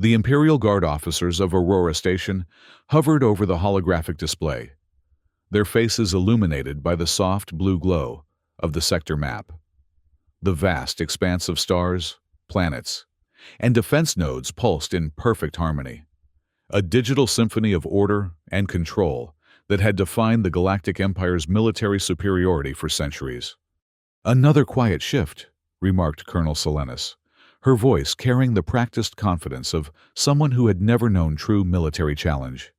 The Imperial Guard officers of Aurora Station hovered over the holographic display, their faces illuminated by the soft blue glow of the sector map. The vast expanse of stars, planets, and defense nodes pulsed in perfect harmony, a digital symphony of order and control that had defined the Galactic Empire's military superiority for centuries. "Another quiet shift," remarked Colonel Selenis, her voice carrying the practiced confidence of someone who had never known true military challenge.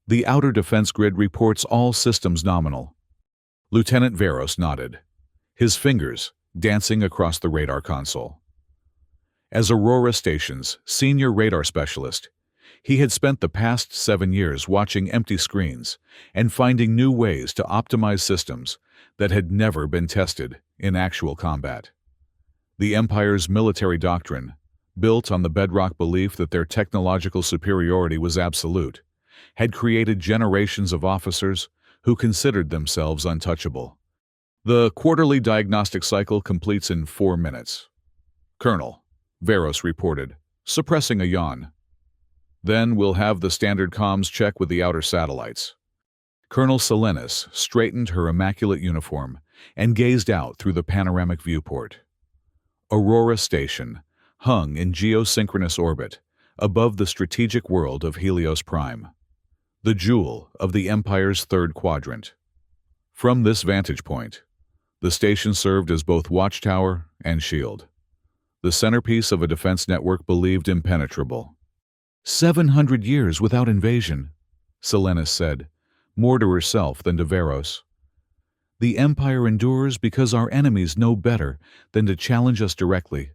"The outer defense grid reports all systems nominal." Lieutenant Veros nodded, his fingers dancing across the radar console. As Aurora Station's senior radar specialist, he had spent the past 7 years watching empty screens and finding new ways to optimize systems that had never been tested in actual combat. The Empire's military doctrine, built on the bedrock belief that their technological superiority was absolute, had created generations of officers who considered themselves untouchable. "The quarterly diagnostic cycle completes in 4 minutes. Colonel," Veros reported, suppressing a yawn. "Then we'll have the standard comms check with the outer satellites." Colonel Selenis straightened her immaculate uniform and gazed out through the panoramic viewport. Aurora Station hung in geosynchronous orbit above the strategic world of Helios Prime, the jewel of the Empire's third quadrant. From this vantage point, the station served as both watchtower and shield, the centerpiece of a defense network believed impenetrable. 700 years without invasion," Selenis said, more to herself than to Veros. "The Empire endures because our enemies know better than to challenge us directly."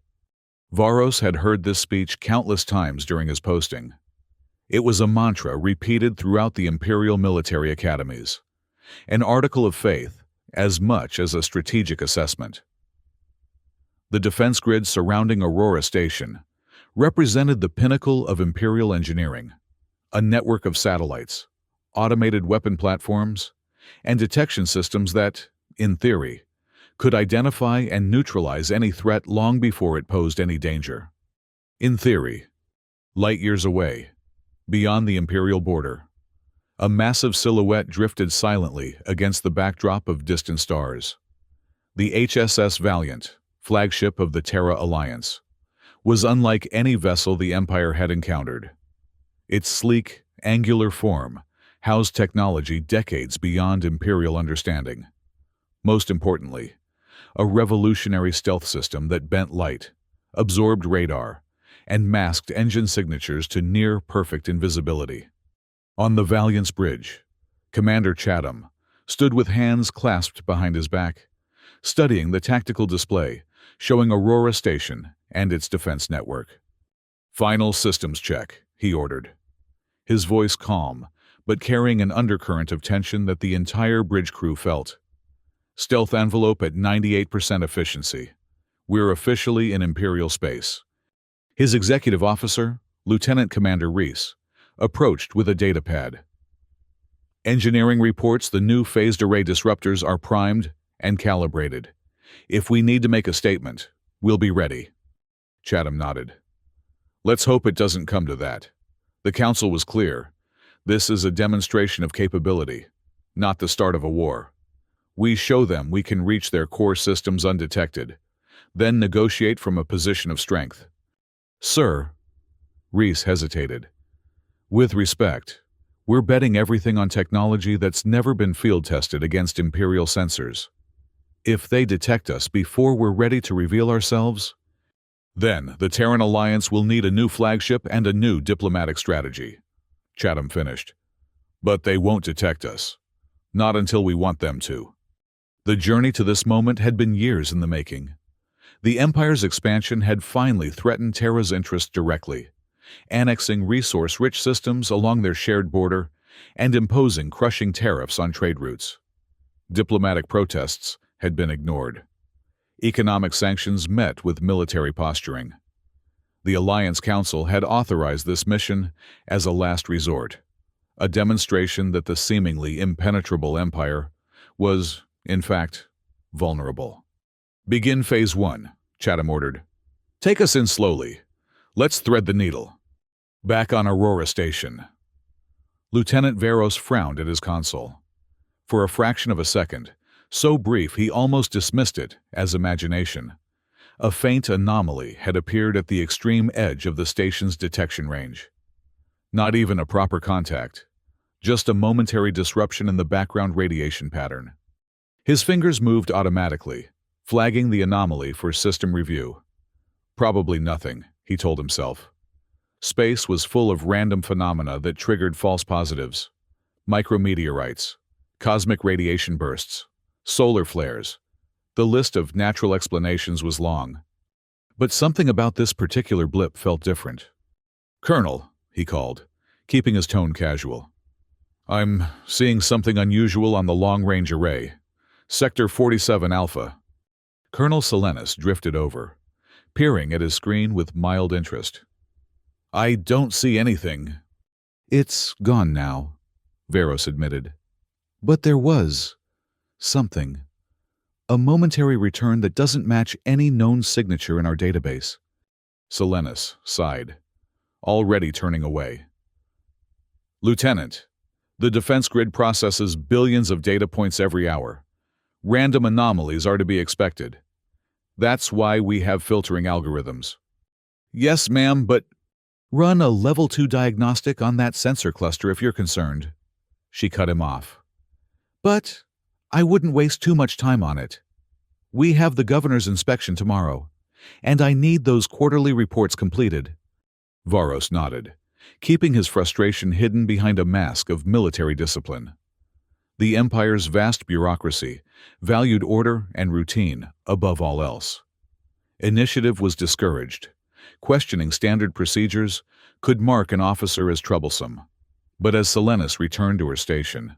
Varos had heard this speech countless times during his posting. It was a mantra repeated throughout the Imperial military academies, an article of faith as much as a strategic assessment. The defense grid surrounding Aurora Station represented the pinnacle of Imperial engineering, a network of satellites, automated weapon platforms, and detection systems that, in theory, could identify and neutralize any threat long before it posed any danger. In theory, light years away, beyond the Imperial border, a massive silhouette drifted silently against the backdrop of distant stars. The HSS Valiant, flagship of the Terra Alliance, was unlike any vessel the Empire had encountered. Its sleek, angular form housed technology decades beyond Imperial understanding. Most importantly, a revolutionary stealth system that bent light, absorbed radar, and masked engine signatures to near-perfect invisibility. On the Valiant's bridge, Commander Chatham stood with hands clasped behind his back, studying the tactical display showing Aurora Station and its defense network. "Final systems check," he ordered, his voice calm, but carrying an undercurrent of tension that the entire bridge crew felt. "Stealth envelope at 98% efficiency. We're officially in Imperial space." His executive officer, Lieutenant Commander Reese, approached with a datapad. "Engineering reports the new phased array disruptors are primed and calibrated. If we need to make a statement, we'll be ready." Chatham nodded. "Let's hope it doesn't come to that. The Council was clear. This is a demonstration of capability, not the start of a war. We show them we can reach their core systems undetected, then negotiate from a position of strength." "Sir," Reese hesitated, "with respect, we're betting everything on technology that's never been field-tested against Imperial sensors. If they detect us before we're ready to reveal ourselves, then the Terran Alliance will need a new flagship and a new diplomatic strategy," Chatham finished. "But they won't detect us. Not until we want them to." The journey to this moment had been years in the making. The Empire's expansion had finally threatened Terra's interests directly, annexing resource-rich systems along their shared border and imposing crushing tariffs on trade routes. Diplomatic protests had been ignored. Economic sanctions met with military posturing. The Alliance Council had authorized this mission as a last resort, a demonstration that the seemingly impenetrable Empire was, in fact, vulnerable. "Begin Phase 1, Chatham ordered. "Take us in slowly. Let's thread the needle." Back on Aurora Station, Lieutenant Veros frowned at his console. For a fraction of a second, so brief he almost dismissed it as imagination, a faint anomaly had appeared at the extreme edge of the station's detection range. Not even a proper contact, just a momentary disruption in the background radiation pattern. His fingers moved automatically, flagging the anomaly for system review. Probably nothing, he told himself. Space was full of random phenomena that triggered false positives. Micrometeorites, cosmic radiation bursts, solar flares. The list of natural explanations was long. But something about this particular blip felt different. "Colonel," he called, keeping his tone casual. "I'm seeing something unusual on the long-range array. Sector 47 Alpha." Colonel Silenus drifted over, peering at his screen with mild interest. "I don't see anything." "It's gone now," Veros admitted. "But there was something. A momentary return that doesn't match any known signature in our database." Silenus sighed, already turning away. "Lieutenant, the defense grid processes billions of data points every hour. Random anomalies are to be expected. That's why we have filtering algorithms." "Yes, ma'am, but—" "Run a level 2 diagnostic on that sensor cluster if you're concerned." She cut him off. "But I wouldn't waste too much time on it. We have the governor's inspection tomorrow, and I need those quarterly reports completed." Varos nodded, keeping his frustration hidden behind a mask of military discipline. The Empire's vast bureaucracy valued order and routine above all else. Initiative was discouraged. Questioning standard procedures could mark an officer as troublesome. But as Silenus returned to her station,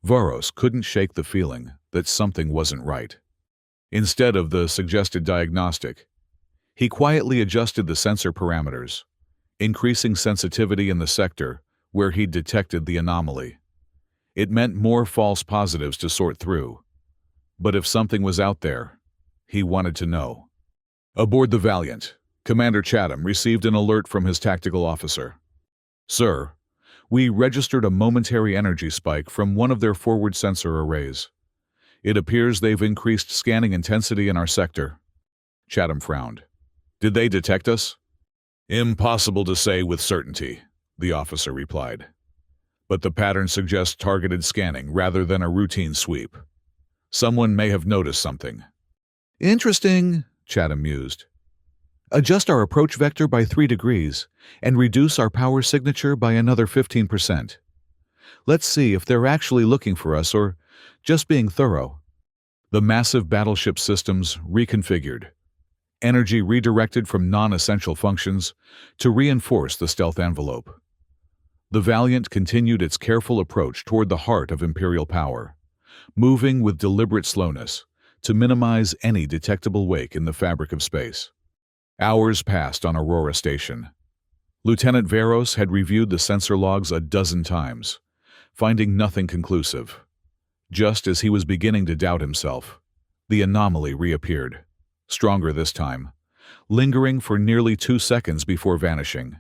Varos couldn't shake the feeling that something wasn't right. Instead of the suggested diagnostic, he quietly adjusted the sensor parameters, increasing sensitivity in the sector where he'd detected the anomaly. It meant more false positives to sort through. But if something was out there, he wanted to know. Aboard the Valiant, Commander Chatham received an alert from his tactical officer. "Sir, we registered a momentary energy spike from one of their forward sensor arrays. It appears they've increased scanning intensity in our sector." Chatham frowned. "Did they detect us?" "Impossible to say with certainty," the officer replied. "But the pattern suggests targeted scanning rather than a routine sweep. Someone may have noticed something." "Interesting," Chatham mused. "Adjust our approach vector by 3 degrees and reduce our power signature by another 15%. Let's see if they're actually looking for us or just being thorough." The massive battleship systems reconfigured, energy redirected from non-essential functions to reinforce the stealth envelope. The Valiant continued its careful approach toward the heart of Imperial power, moving with deliberate slowness to minimize any detectable wake in the fabric of space. Hours passed on Aurora Station. Lieutenant Veros had reviewed the sensor logs a dozen times, finding nothing conclusive. Just as he was beginning to doubt himself, the anomaly reappeared, stronger this time, lingering for nearly 2 seconds before vanishing.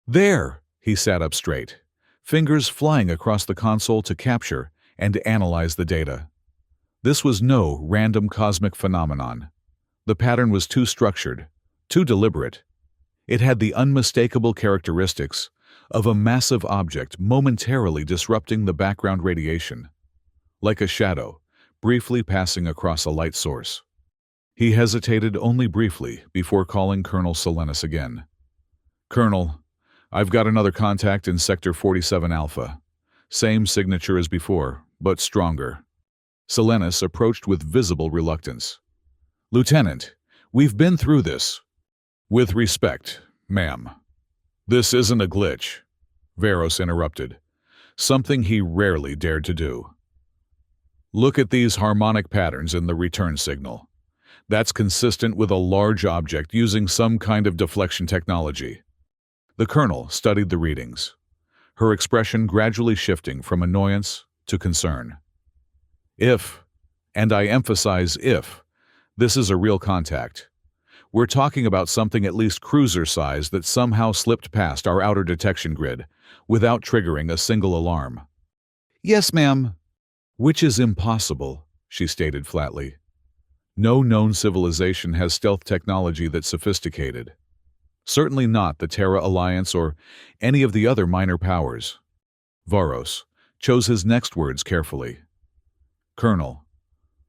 "There!" He sat up straight, fingers flying across the console to capture and analyze the data. This was no random cosmic phenomenon. The pattern was too structured, too deliberate. It had the unmistakable characteristics of a massive object momentarily disrupting the background radiation, like a shadow briefly passing across a light source. He hesitated only briefly before calling Colonel Silenus again. "Colonel, I've got another contact in Sector 47 Alpha. Same signature as before, but stronger." Silenus approached with visible reluctance. "Lieutenant, we've been through this." "With respect, ma'am. This isn't a glitch," Veros interrupted, something he rarely dared to do. "Look at these harmonic patterns in the return signal. That's consistent with a large object using some kind of deflection technology." The colonel studied the readings, her expression gradually shifting from annoyance to concern. "If, and I emphasize if, this is a real contact, We're talking about something at least cruiser size that somehow slipped past our outer detection grid without triggering a single alarm. Yes, ma'am. Which is impossible, she stated flatly. No known civilization has stealth technology that's sophisticated. Certainly not the Terra Alliance or any of the other minor powers. Varos chose his next words carefully. Colonel,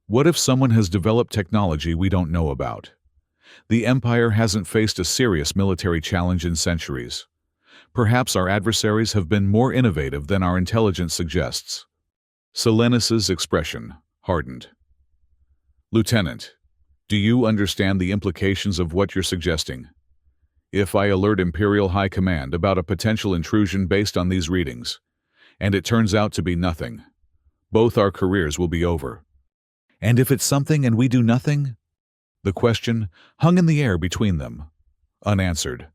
what if someone has developed technology we don't know about? The Empire hasn't faced a serious military challenge in centuries. Perhaps our adversaries have been more innovative than our intelligence suggests. Silenus's expression hardened. Lieutenant, do you understand the implications of what you're suggesting? If I alert Imperial High Command about a potential intrusion based on these readings, and it turns out to be nothing, both our careers will be over. And if it's something and we do nothing? The question hung in the air between them, unanswered.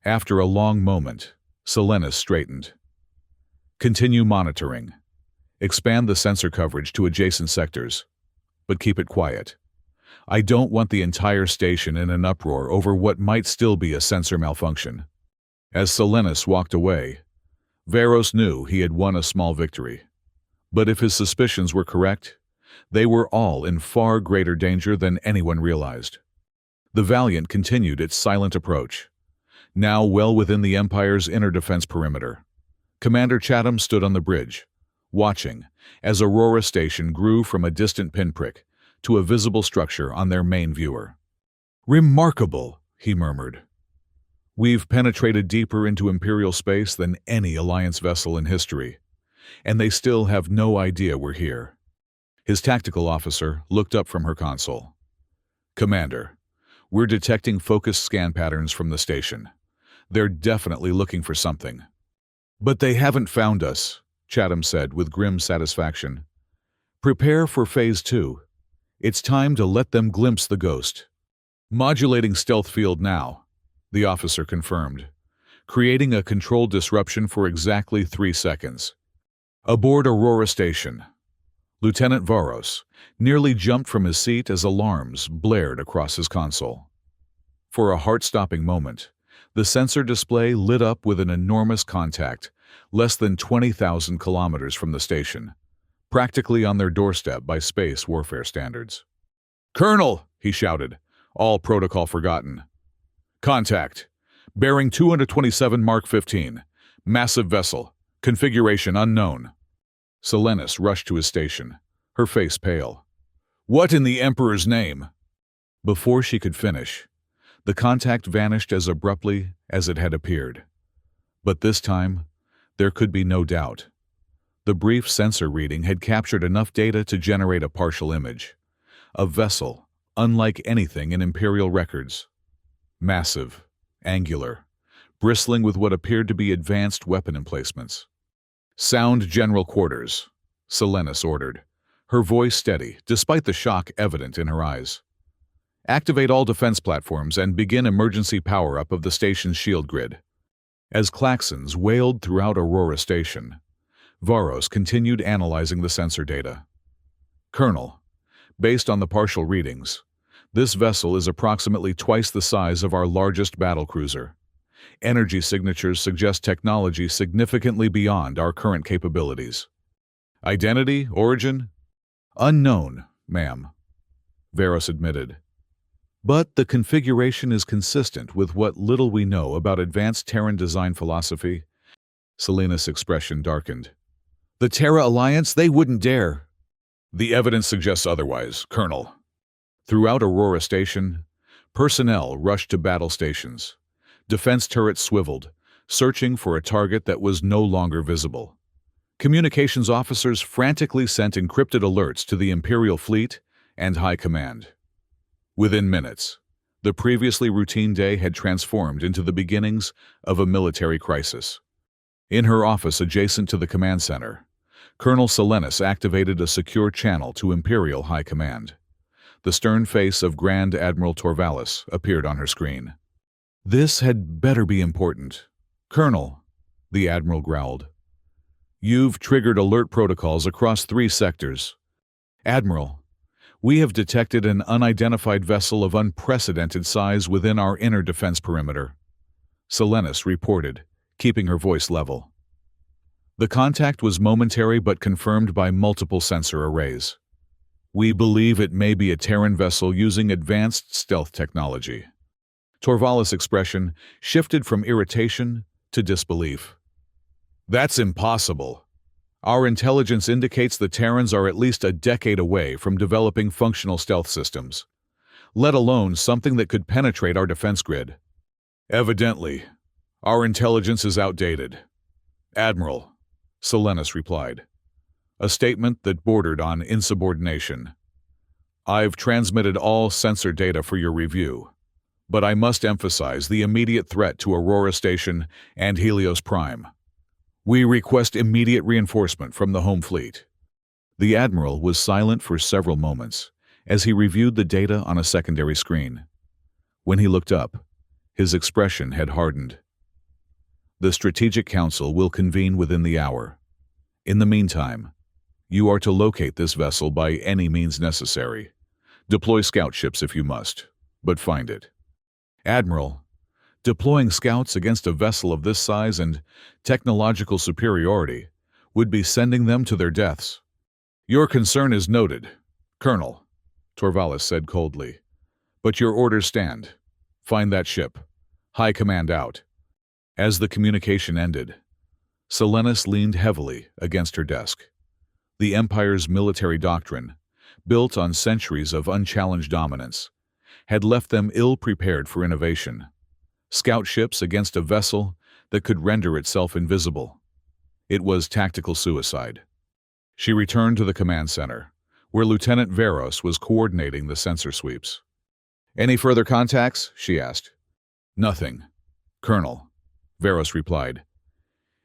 After a long moment, Silenus straightened. Continue monitoring. Expand the sensor coverage to adjacent sectors, but keep it quiet. I don't want the entire station in an uproar over what might still be a sensor malfunction. As Silenus walked away, Varos knew he had won a small victory. But if his suspicions were correct, they were all in far greater danger than anyone realized. The Valiant continued its silent approach, now well within the Empire's inner defense perimeter. Commander Chatham stood on the bridge, watching as Aurora Station grew from a distant pinprick to a visible structure on their main viewer. Remarkable, he murmured. We've penetrated deeper into Imperial space than any Alliance vessel in history, and they still have no idea we're here. His tactical officer looked up from her console. Commander, we're detecting focused scan patterns from the station. They're definitely looking for something. But they haven't found us, Chatham said with grim satisfaction. Prepare for Phase 2. It's time to let them glimpse the ghost. Modulating stealth field now, the officer confirmed, creating a controlled disruption for exactly 3 seconds. Aboard Aurora Station, Lieutenant Varos nearly jumped from his seat as alarms blared across his console. For a heart-stopping moment, the sensor display lit up with an enormous contact less than 20,000 kilometers from the station, practically on their doorstep by space warfare standards. Colonel, he shouted, all protocol forgotten. Contact. Bearing 227 Mark 15. Massive vessel. Configuration unknown. Silenus rushed to his station, her face pale. What in the Emperor's name? Before she could finish, the contact vanished as abruptly as it had appeared. But this time, there could be no doubt. The brief sensor reading had captured enough data to generate a partial image. A vessel, unlike anything in Imperial records. Massive, angular, bristling with what appeared to be advanced weapon emplacements. Sound General Quarters, Silenus ordered, her voice steady despite the shock evident in her eyes. Activate all defense platforms and begin emergency power-up of the station's shield grid. As klaxons wailed throughout Aurora Station, Varos continued analyzing the sensor data. Colonel, based on the partial readings, this vessel is approximately twice the size of our largest battlecruiser. Energy signatures suggest technology significantly beyond our current capabilities. Identity, origin? Unknown, ma'am, Varos admitted. But the configuration is consistent with what little we know about advanced Terran design philosophy. Silenus' expression darkened. The Terra Alliance, they wouldn't dare. The evidence suggests otherwise, Colonel. Throughout Aurora Station, personnel rushed to battle stations. Defense turrets swiveled, searching for a target that was no longer visible. Communications officers frantically sent encrypted alerts to the Imperial fleet and High Command. Within minutes, the previously routine day had transformed into the beginnings of a military crisis. In her office adjacent to the command center, Colonel Silenus activated a secure channel to Imperial High Command. The stern face of Grand Admiral Torvalis appeared on her screen. This had better be important. Colonel, the Admiral growled. You've triggered alert protocols across 3 sectors. Admiral, We have detected an unidentified vessel of unprecedented size within our inner defense perimeter, Selenis reported, keeping her voice level. The contact was momentary but confirmed by multiple sensor arrays. We believe it may be a Terran vessel using advanced stealth technology. Torvallis' expression shifted from irritation to disbelief. That's impossible. Our intelligence indicates the Terrans are at least a decade away from developing functional stealth systems, let alone something that could penetrate our defense grid. Evidently, our intelligence is outdated. Admiral, Selenis replied, a statement that bordered on insubordination. I've transmitted all sensor data for your review, but I must emphasize the immediate threat to Aurora Station and Helios Prime. We request immediate reinforcement from the home fleet. The Admiral was silent for several moments as he reviewed the data on a secondary screen. When he looked up, his expression had hardened. The Strategic Council will convene within the hour. In the meantime, you are to locate this vessel by any means necessary. Deploy scout ships if you must, but find it. Admiral, deploying scouts against a vessel of this size and technological superiority would be sending them to their deaths. Your concern is noted, Colonel, Torvallis said coldly. But your orders stand. Find that ship. High Command out. As the communication ended, Selenis leaned heavily against her desk. The Empire's military doctrine, built on centuries of unchallenged dominance, had left them ill-prepared for innovation. Scout ships against a vessel that could render itself invisible. It was tactical suicide. She returned to the command center, where Lieutenant Veros was coordinating the sensor sweeps. Any further contacts? She asked. Nothing, Colonel, Veros replied.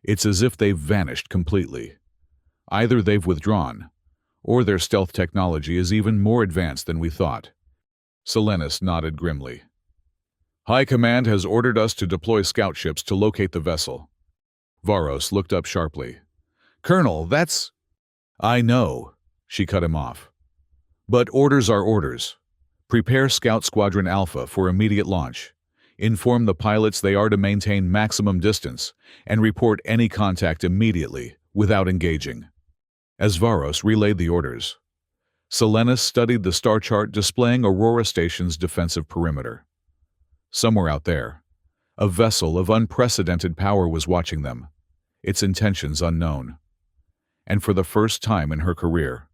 It's as if they've vanished completely. Either they've withdrawn, or their stealth technology is even more advanced than we thought. Selenis nodded grimly. High Command has ordered us to deploy scout ships to locate the vessel. Varos looked up sharply. Colonel, that's... I know, she cut him off. But orders are orders. Prepare Scout Squadron Alpha for immediate launch. Inform the pilots they are to maintain maximum distance and report any contact immediately without engaging. As Varos relayed the orders, Selenis studied the star chart displaying Aurora Station's defensive perimeter. Somewhere out there, a vessel of unprecedented power was watching them, its intentions unknown. And for the first time in her career,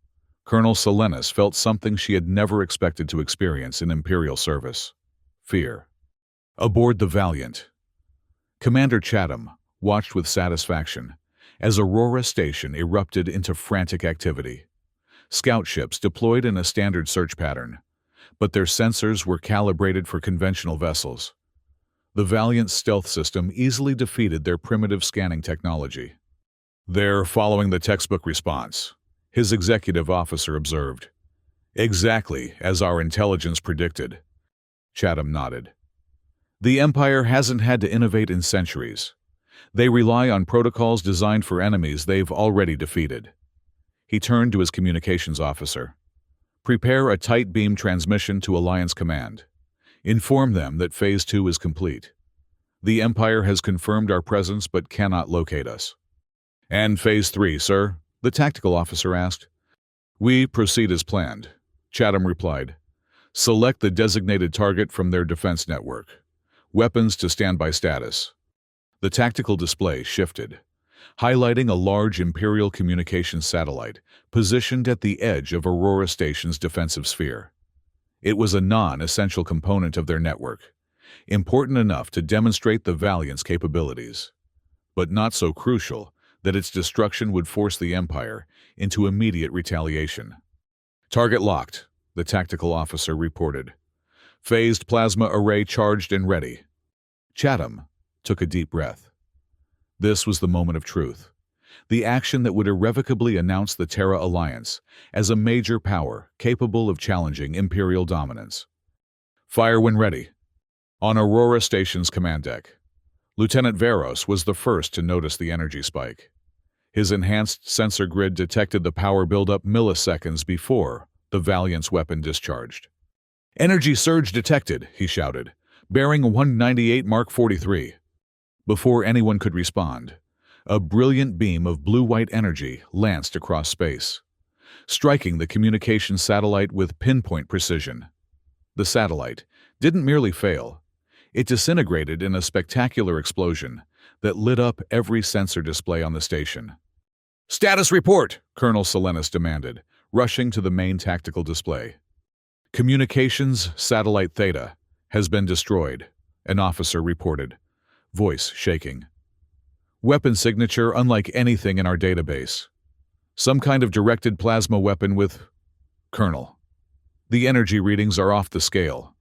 Colonel Selenis felt something she had never expected to experience in Imperial service: fear. Aboard the Valiant, Commander Chatham watched with satisfaction as Aurora Station erupted into frantic activity. Scout ships deployed in a standard search pattern, but their sensors were calibrated for conventional vessels. The Valiant's stealth system easily defeated their primitive scanning technology. They're following the textbook response, his executive officer observed. Exactly as our intelligence predicted. Chatham nodded. The Empire hasn't had to innovate in centuries. They rely on protocols designed for enemies they've already defeated. He turned to his communications officer. Prepare a tight beam transmission to Alliance Command. Inform them that Phase 2 is complete. The Empire has confirmed our presence but cannot locate us. And Phase 3, sir? The tactical officer asked. We proceed as planned, Chatham replied. Select the designated target from their defense network. Weapons to standby status. The tactical display shifted, highlighting a large Imperial communications satellite positioned at the edge of Aurora Station's defensive sphere. It was a non-essential component of their network, important enough to demonstrate the Valiant's capabilities, but not so crucial that its destruction would force the Empire into immediate retaliation. Target locked, the tactical officer reported. Phased plasma array charged and ready. Chatham took a deep breath. This was the moment of truth, the action that would irrevocably announce the Terra Alliance as a major power capable of challenging Imperial dominance. Fire when ready. On Aurora Station's command deck, Lieutenant Veros was the first to notice the energy spike. His enhanced sensor grid detected the power buildup milliseconds before the Valiant's weapon discharged. "Energy surge detected," he shouted, bearing 198 Mark 43. Before anyone could respond, a brilliant beam of blue-white energy lanced across space, striking the communications satellite with pinpoint precision. The satellite didn't merely fail, it disintegrated in a spectacular explosion that lit up every sensor display on the station. "Status report," Colonel Silenus demanded, rushing to the main tactical display. "Communications Satellite Theta has been destroyed," an officer reported, voice shaking. "Weapon signature unlike anything in our database. Some kind of directed plasma weapon with... Colonel. The energy readings are off the scale."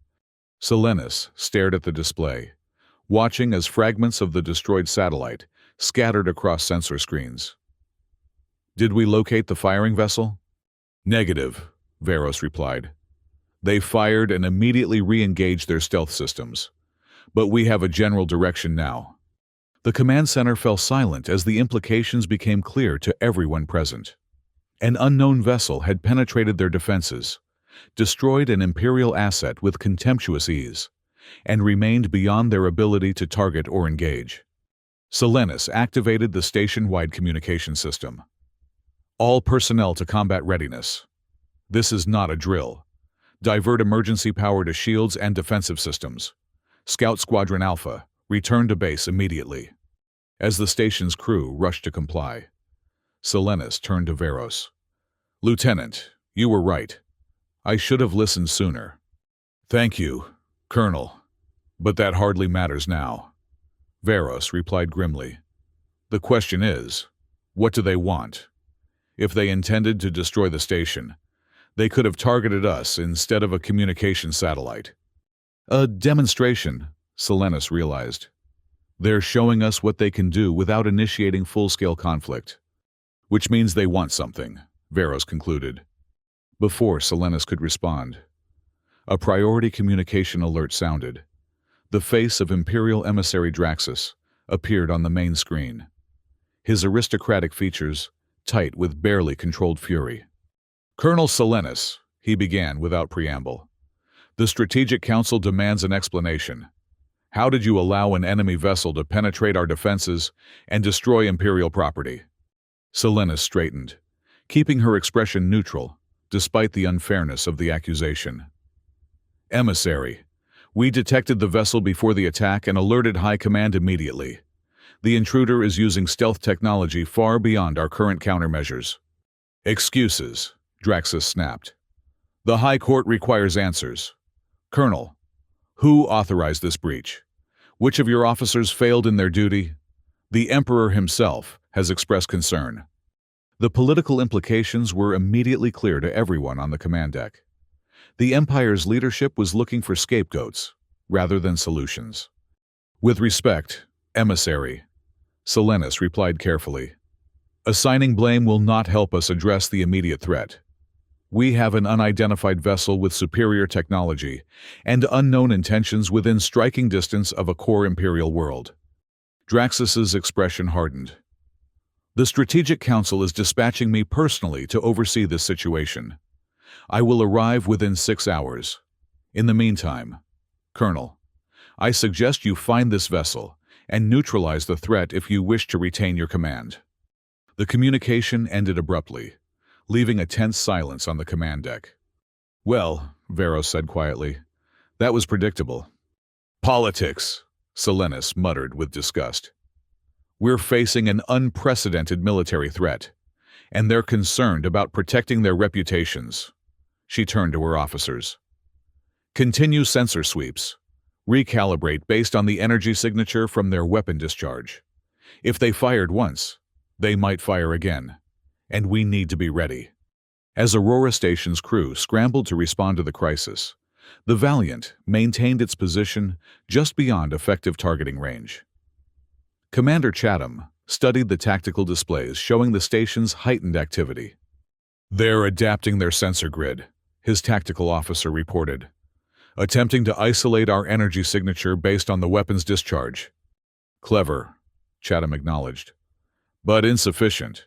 Silenus stared at the display, watching as fragments of the destroyed satellite scattered across sensor screens. "Did we locate the firing vessel?" "Negative," Veros replied. "They fired and immediately re-engaged their stealth systems. But we have a general direction now." The command center fell silent as the implications became clear to everyone present. An unknown vessel had penetrated their defenses, destroyed an Imperial asset with contemptuous ease, and remained beyond their ability to target or engage. Silenus activated the station-wide communication system. "All personnel to combat readiness. This is not a drill. Divert emergency power to shields and defensive systems. Scout Squadron Alpha, return to base immediately." As the station's crew rushed to comply, Silenus turned to Veros. "Lieutenant, you were right. I should have listened sooner." "Thank you, Colonel, but that hardly matters now," Veros replied grimly. "The question is, what do they want? If they intended to destroy the station, they could have targeted us instead of a communication satellite." "A demonstration," Silenus realized. "They're showing us what they can do without initiating full-scale conflict." "Which means they want something," Veros concluded. Before Silenus could respond, a priority communication alert sounded. The face of Imperial emissary Draxus appeared on the main screen, his aristocratic features tight with barely controlled fury. "Colonel Silenus," he began without preamble, "the Strategic Council demands an explanation. How did you allow an enemy vessel to penetrate our defenses and destroy Imperial property?" Silenus straightened, keeping her expression neutral, despite the unfairness of the accusation. "Emissary, we detected the vessel before the attack and alerted High Command immediately. The intruder is using stealth technology far beyond our current countermeasures." "Excuses," Draxus snapped. "The High Court requires answers. Colonel, who authorized this breach? Which of your officers failed in their duty? The Emperor himself has expressed concern." The political implications were immediately clear to everyone on the command deck. The Empire's leadership was looking for scapegoats, rather than solutions. "With respect, Emissary," Silenus replied carefully, "assigning blame will not help us address the immediate threat. We have an unidentified vessel with superior technology and unknown intentions within striking distance of a core Imperial world." Draxus's expression hardened. "The Strategic Council is dispatching me personally to oversee this situation. I will arrive within 6 hours. In the meantime, Colonel, I suggest you find this vessel and neutralize the threat if you wish to retain your command." The communication ended abruptly, leaving a tense silence on the command deck. "Well," Veros said quietly, "that was predictable." "Politics," Silenus muttered with disgust. "We're facing an unprecedented military threat, and they're concerned about protecting their reputations." She turned to her officers. "Continue sensor sweeps. Recalibrate based on the energy signature from their weapon discharge. If they fired once, they might fire again, and we need to be ready." As Aurora Station's crew scrambled to respond to the crisis, the Valiant maintained its position just beyond effective targeting range. Commander Chatham studied the tactical displays showing the station's heightened activity. "They're adapting their sensor grid," his tactical officer reported, "attempting to isolate our energy signature based on the weapon's discharge." "Clever," Chatham acknowledged, "but insufficient.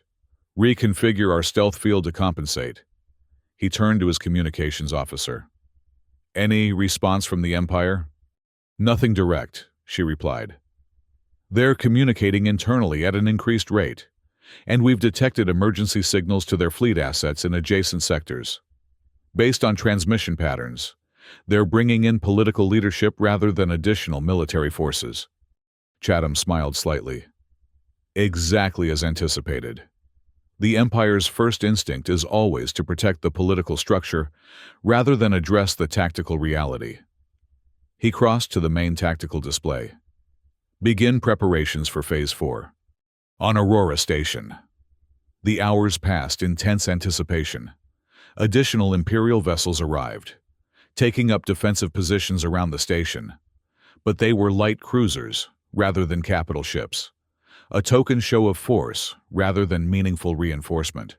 Reconfigure our stealth field to compensate." He turned to his communications officer. Any response from the Empire? Nothing direct, she replied. They're communicating internally at an increased rate, and we've detected emergency signals to their fleet assets in adjacent sectors. Based on transmission patterns, they're bringing in political leadership rather than additional military forces. Chatham smiled slightly. Exactly as anticipated. The Empire's first instinct is always to protect the political structure rather than address the tactical reality. He crossed to the main tactical display. Begin preparations for Phase 4. On Aurora Station. The hours passed in tense anticipation. Additional Imperial vessels arrived, taking up defensive positions around the station. But they were light cruisers rather than capital ships, a token show of force rather than meaningful reinforcement.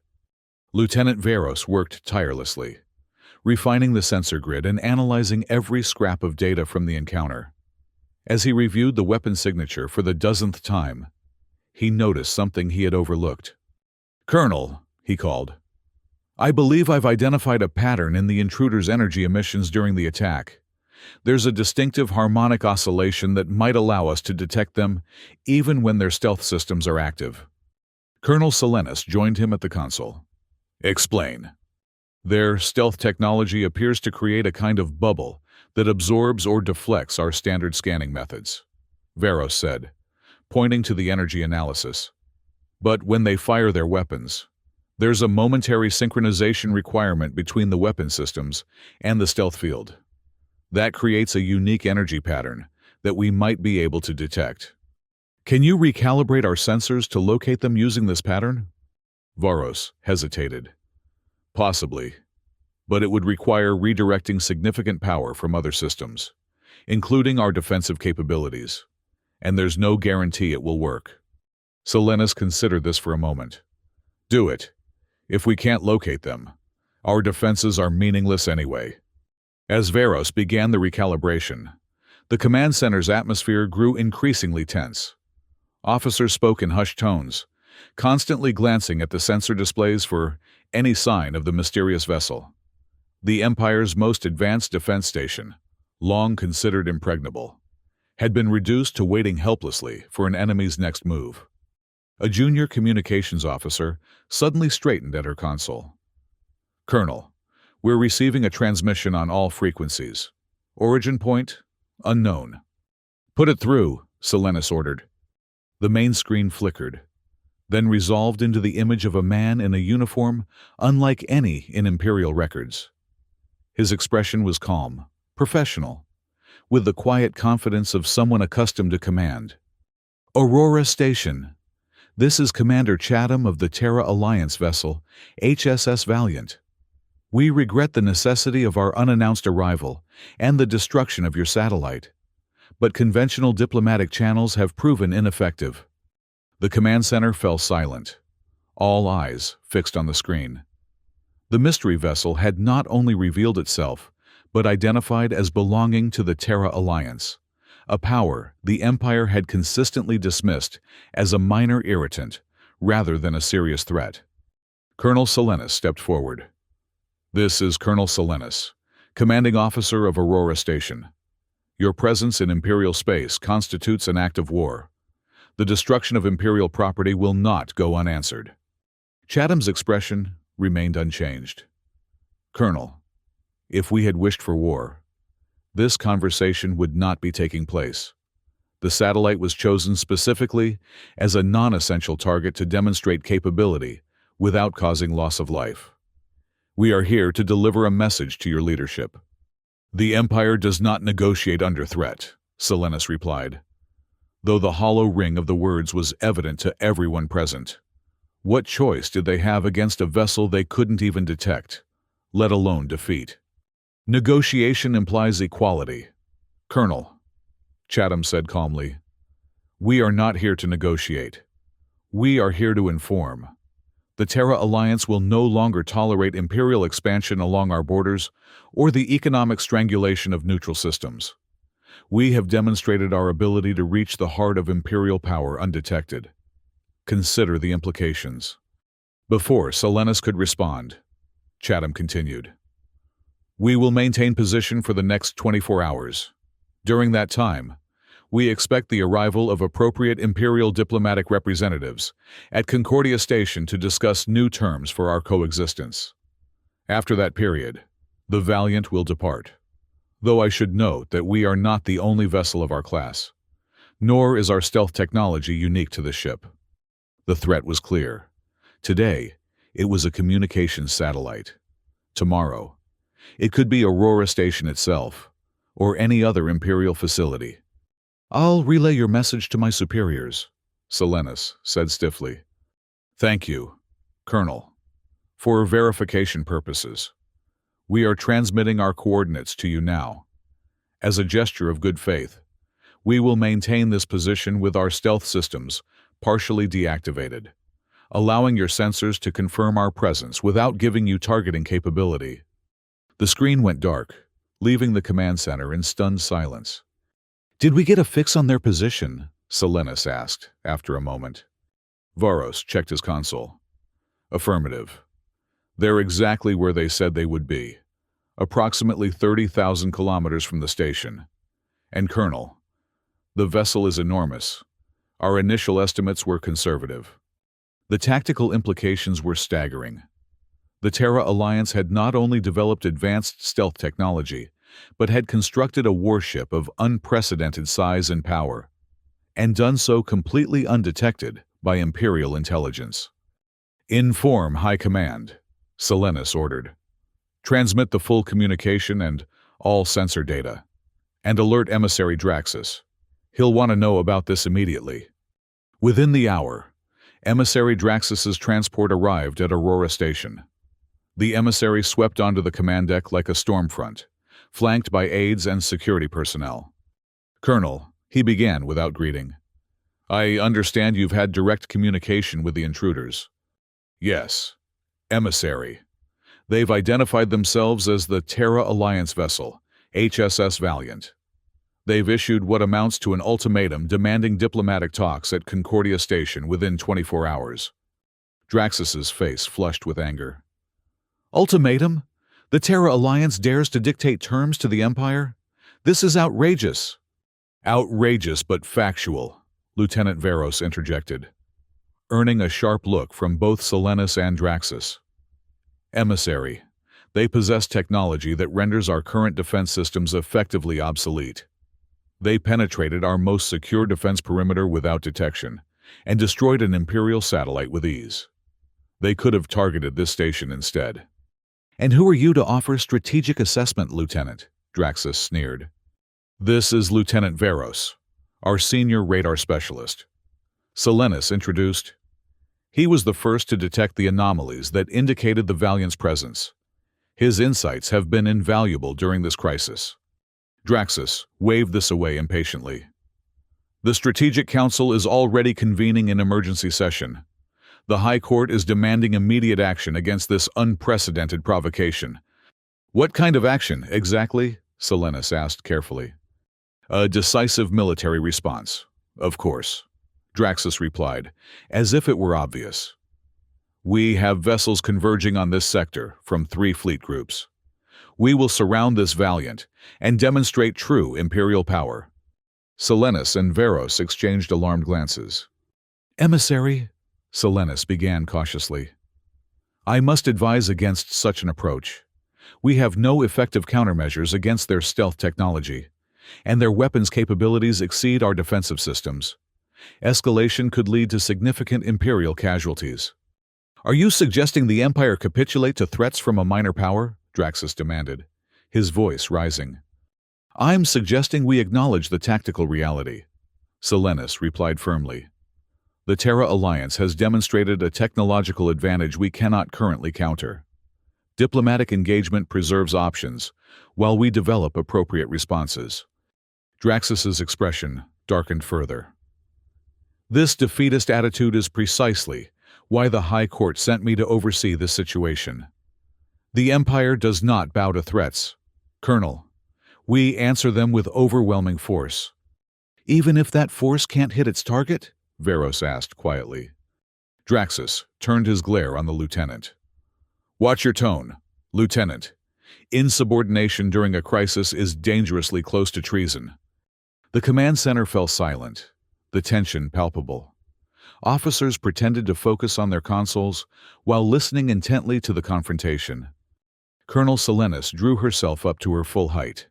Lieutenant Veros worked tirelessly, refining the sensor grid and analyzing every scrap of data from the encounter. As he reviewed the weapon signature for the dozenth time, he noticed something he had overlooked. "Colonel," he called, "I believe I've identified a pattern in the intruder's energy emissions during the attack. There's a distinctive harmonic oscillation that might allow us to detect them even when their stealth systems are active." Colonel Selenis joined him at the console. "Explain." "Their stealth technology appears to create a kind of bubble that absorbs or deflects our standard scanning methods," Veros said, pointing to the energy analysis. "But when they fire their weapons, there's a momentary synchronization requirement between the weapon systems and the stealth field. That creates a unique energy pattern that we might be able to detect. Can you recalibrate our sensors to locate them using this pattern?" Veros hesitated. "Possibly, but it would require redirecting significant power from other systems, including our defensive capabilities, and there's no guarantee it will work." Selenis considered this for a moment. "Do it. If we can't locate them, our defenses are meaningless anyway." As Veros began the recalibration, the command center's atmosphere grew increasingly tense. Officers spoke in hushed tones, constantly glancing at the sensor displays for any sign of the mysterious vessel. The Empire's most advanced defense station, long considered impregnable, had been reduced to waiting helplessly for an enemy's next move. A junior communications officer suddenly straightened at her console. "Colonel, we're receiving a transmission on all frequencies. Origin point, unknown." "Put it through," Selenis ordered. The main screen flickered, then resolved into the image of a man in a uniform unlike any in Imperial records. His expression was calm, professional, with the quiet confidence of someone accustomed to command. "Aurora Station. This is Commander Chatham of the Terra Alliance vessel, HSS Valiant. We regret the necessity of our unannounced arrival and the destruction of your satellite, but conventional diplomatic channels have proven ineffective." The command center fell silent, all eyes fixed on the screen. The mystery vessel had not only revealed itself, but identified as belonging to the Terra Alliance, a power the Empire had consistently dismissed as a minor irritant rather than a serious threat. Colonel Selenis stepped forward. "This is Colonel Selenis, commanding officer of Aurora Station. Your presence in Imperial space constitutes an act of war. The destruction of Imperial property will not go unanswered." Chatham's expression remained unchanged. "Colonel, if we had wished for war, this conversation would not be taking place. The satellite was chosen specifically as a non-essential target to demonstrate capability without causing loss of life. We are here to deliver a message to your leadership." "The Empire does not negotiate under threat," Selenis replied, though the hollow ring of the words was evident to everyone present. What choice did they have against a vessel they couldn't even detect, let alone defeat? "Negotiation implies equality, Colonel," Chatham said calmly. "We are not here to negotiate. We are here to inform. The Terra Alliance will no longer tolerate Imperial expansion along our borders or the economic strangulation of neutral systems. We have demonstrated our ability to reach the heart of Imperial power undetected. Consider the implications." Before Selenis could respond, Chatham continued. We will maintain position for the next 24 hours. During that time, we expect the arrival of appropriate Imperial diplomatic representatives at Concordia Station to discuss new terms for our coexistence. After that period, the Valiant will depart. Though I should note that we are not the only vessel of our class, nor is our stealth technology unique to this ship. The threat was clear. Today, it was a communications satellite. Tomorrow, it could be Aurora Station itself, or any other Imperial facility. I'll relay your message to my superiors, Silenus said stiffly. Thank you, Colonel. For verification purposes, we are transmitting our coordinates to you now. As a gesture of good faith, we will maintain this position with our stealth systems partially deactivated, allowing your sensors to confirm our presence without giving you targeting capability. The screen went dark, leaving the command center in stunned silence. Did we get a fix on their position? Silenus asked, after a moment. Varos checked his console. Affirmative. They're exactly where they said they would be, approximately 30,000 kilometers from the station. And Colonel, the vessel is enormous. Our initial estimates were conservative. The tactical implications were staggering. The Terra Alliance had not only developed advanced stealth technology, but had constructed a warship of unprecedented size and power, and done so completely undetected by Imperial intelligence. Inform High Command, Silenus ordered. Transmit the full communication and all sensor data, and alert Emissary Draxus. He'll want to know about this immediately. Within the hour, Emissary Draxus's transport arrived at Aurora Station. The emissary swept onto the command deck like a storm front, flanked by aides and security personnel. Colonel, he began without greeting. I understand you've had direct communication with the intruders. Yes. Emissary. They've identified themselves as the Terra Alliance vessel, HSS Valiant. They've issued what amounts to an ultimatum demanding diplomatic talks at Concordia Station within 24 hours. Draxus's face flushed with anger. Ultimatum? The Terra Alliance dares to dictate terms to the Empire? This is outrageous. Outrageous but factual, Lieutenant Varos interjected, earning a sharp look from both Silenus and Draxus. Emissary, they possess technology that renders our current defense systems effectively obsolete. They penetrated our most secure defense perimeter without detection and destroyed an Imperial satellite with ease. They could have targeted this station instead. And who are you to offer strategic assessment, Lieutenant? Draxus sneered. This is Lieutenant Varos, our senior radar specialist. Silenus introduced. He was the first to detect the anomalies that indicated the Valiant's presence. His insights have been invaluable during this crisis. Draxus waved this away impatiently. The Strategic Council is already convening an emergency session. The High Court is demanding immediate action against this unprecedented provocation. What kind of action, exactly? Silenus asked carefully. A decisive military response, of course, Draxus replied, as if it were obvious. We have vessels converging on this sector from 3 fleet groups. We will surround this Valiant and demonstrate true Imperial power. Silenus and Varos exchanged alarmed glances. Emissary, Silenus began cautiously. I must advise against such an approach. We have no effective countermeasures against their stealth technology, and their weapons capabilities exceed our defensive systems. Escalation could lead to significant Imperial casualties. Are you suggesting the Empire capitulate to threats from a minor power? Draxus demanded, his voice rising. I'm suggesting we acknowledge the tactical reality, Silenus replied firmly. The Terra Alliance has demonstrated a technological advantage we cannot currently counter. Diplomatic engagement preserves options, while we develop appropriate responses. Draxus's expression darkened further. This defeatist attitude is precisely why the High Court sent me to oversee this situation. The Empire does not bow to threats. Colonel, we answer them with overwhelming force. Even if that force can't hit its target? Varos asked quietly. Draxus turned his glare on the lieutenant. Watch your tone, Lieutenant, insubordination during a crisis is dangerously close to treason. The command center fell silent, the tension palpable. Officers pretended to focus on their consoles while listening intently to the confrontation. Colonel Selenis drew herself up to her full height.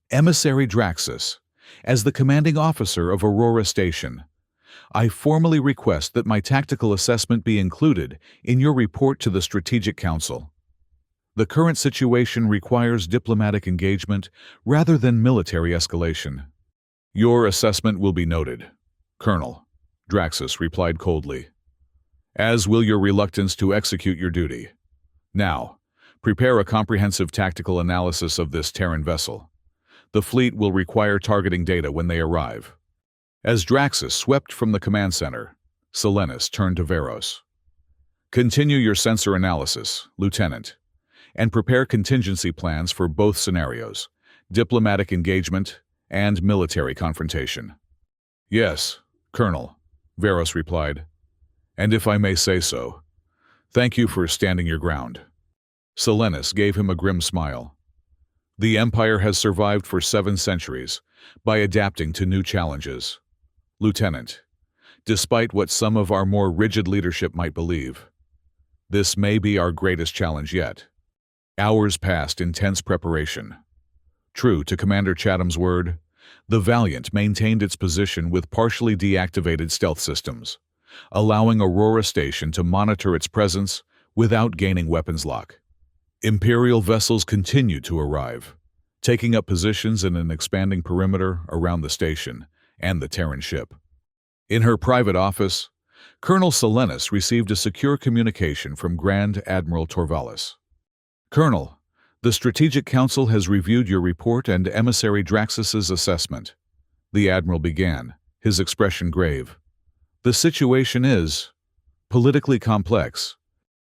Emissary Draxus, as the commanding officer of Aurora Station, I formally request that my tactical assessment be included in your report to the Strategic Council. The current situation requires diplomatic engagement rather than military escalation. Your assessment will be noted, Colonel, Draxus replied coldly, as will your reluctance to execute your duty. Now, prepare a comprehensive tactical analysis of this Terran vessel. The fleet will require targeting data when they arrive. As Draxus swept from the command center, Selenis turned to Veros. Continue your sensor analysis, Lieutenant, and prepare contingency plans for both scenarios, diplomatic engagement and military confrontation. Yes, Colonel, Veros replied, and if I may say so, thank you for standing your ground. Selenis gave him a grim smile. The Empire has survived for 7 centuries by adapting to new challenges. Lieutenant, despite what some of our more rigid leadership might believe, this may be our greatest challenge yet. Hours passed in tense preparation. True to Commander Chatham's word, the Valiant maintained its position with partially deactivated stealth systems, allowing Aurora Station to monitor its presence without gaining weapons lock. Imperial vessels continued to arrive, taking up positions in an expanding perimeter around the station and the Terran ship. In her private office, Colonel Selenis received a secure communication from Grand Admiral Torvalis. Colonel, the Strategic Council has reviewed your report and Emissary Draxus's assessment. The Admiral began, his expression grave. The situation is politically complex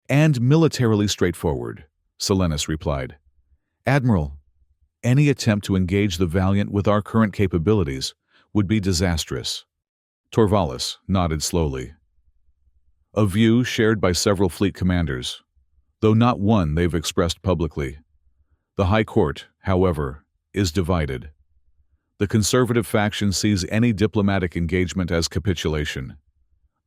and militarily straightforward, Selenis replied. Admiral, any attempt to engage the Valiant with our current capabilities would be disastrous. Torvalis nodded slowly. A view shared by several fleet commanders, though not one they've expressed publicly. The High Court, however, is divided. The conservative faction sees any diplomatic engagement as capitulation.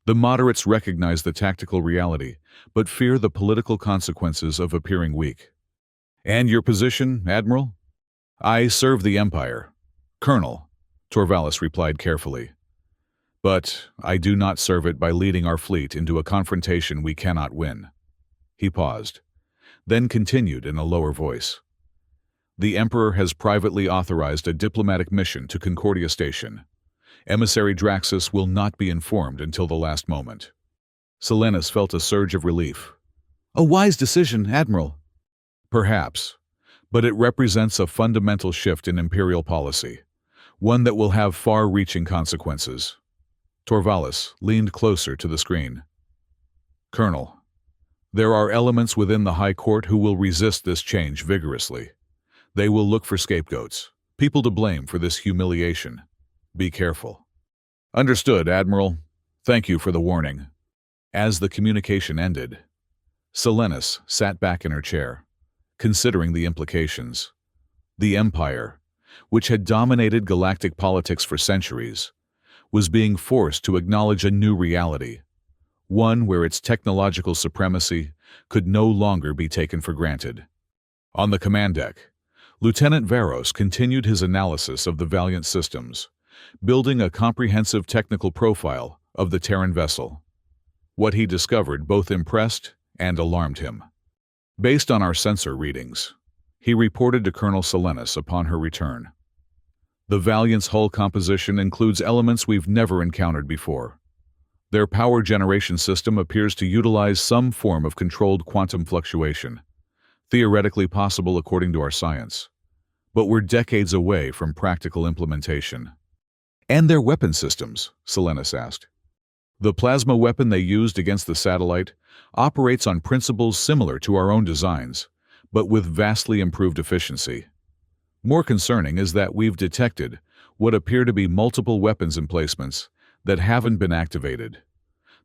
The moderates recognize the tactical reality, but fear the political consequences of appearing weak. And your position, Admiral? I serve the Empire. Colonel, Torvalis replied carefully. But I do not serve it by leading our fleet into a confrontation we cannot win. He paused, then continued in a lower voice. The Emperor has privately authorized a diplomatic mission to Concordia Station. Emissary Draxus will not be informed until the last moment. Selenis felt a surge of relief. A wise decision, Admiral. Perhaps, but it represents a fundamental shift in Imperial policy, one that will have far-reaching consequences. Torvalis leaned closer to the screen. Colonel, there are elements within the High Court who will resist this change vigorously. They will look for scapegoats, people to blame for this humiliation. Be careful. Understood, Admiral. Thank you for the warning. As the communication ended, Selenis sat back in her chair, considering the implications. The Empire, which had dominated galactic politics for centuries, was being forced to acknowledge a new reality, one where its technological supremacy could no longer be taken for granted. On the command deck, Lieutenant Veros continued his analysis of the Valiant systems, building a comprehensive technical profile of the Terran vessel. What he discovered both impressed and alarmed him. Based on our sensor readings, he reported to Colonel Selenis upon her return. The Valiant's hull composition includes elements we've never encountered before. Their power generation system appears to utilize some form of controlled quantum fluctuation, theoretically possible according to our science. But we're decades away from practical implementation. And their weapon systems, Selenis asked. The plasma weapon they used against the satellite operates on principles similar to our own designs, but with vastly improved efficiency. More concerning is that we've detected what appear to be multiple weapons emplacements that haven't been activated.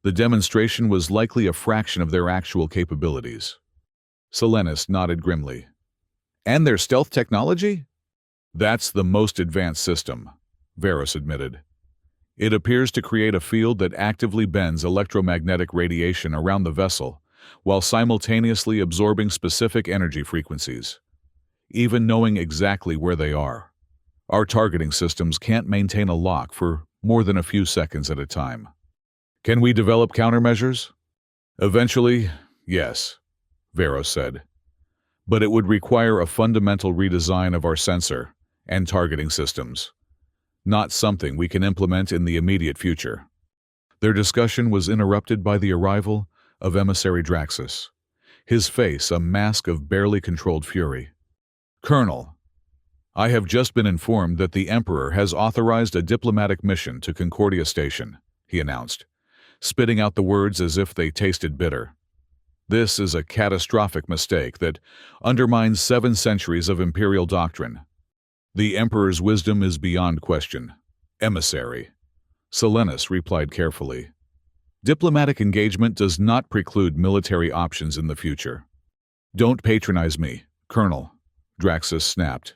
The demonstration was likely a fraction of their actual capabilities. Selenis nodded grimly. And their stealth technology? That's the most advanced system, Varus admitted. It appears to create a field that actively bends electromagnetic radiation around the vessel, while simultaneously absorbing specific energy frequencies. Even knowing exactly where they are, our targeting systems can't maintain a lock for more than a few seconds at a time. Can we develop countermeasures? Eventually, yes, Varus said. But it would require a fundamental redesign of our sensor and targeting systems. Not something we can implement in the immediate future. Their discussion was interrupted by the arrival of Emissary Draxus, his face a mask of barely controlled fury. Colonel, I have just been informed that the Emperor has authorized a diplomatic mission to Concordia Station, he announced, spitting out the words as if they tasted bitter. This is a catastrophic mistake that undermines 7 centuries of imperial doctrine. The Emperor's wisdom is beyond question. Emissary, Selenis replied carefully. Diplomatic engagement does not preclude military options in the future. Don't patronize me, Colonel, Draxus snapped.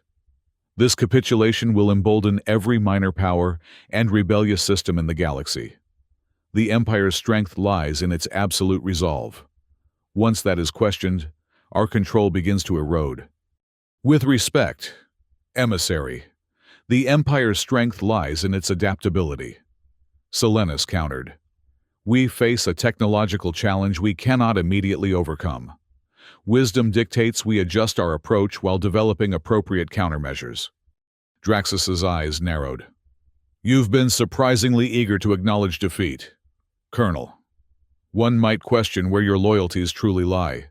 This capitulation will embolden every minor power and rebellious system in the galaxy. The Empire's strength lies in its absolute resolve. Once that is questioned, our control begins to erode. With respect, Emissary, the Empire's strength lies in its adaptability. Selenis countered. We face a technological challenge we cannot immediately overcome. Wisdom dictates we adjust our approach while developing appropriate countermeasures. Draxus's eyes narrowed. You've been surprisingly eager to acknowledge defeat, Colonel. One might question where your loyalties truly lie.